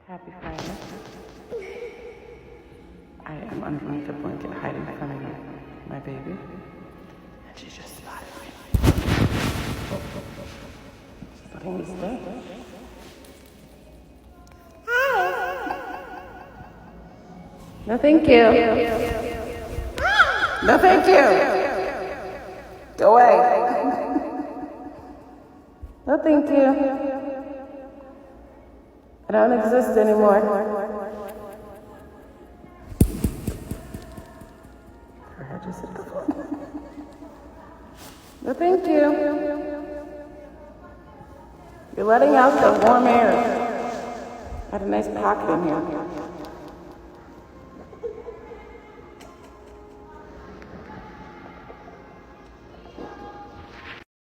Happy Friday. I am underneath a blanket hiding from my baby. And she just spotted me. She's letting me stay. No, thank you. No, thank you. Go away. No, thank you. I don't exist anymore. Her head just hit the floor. No, thank you. You're letting out the warm air. I had a nice pocket in here.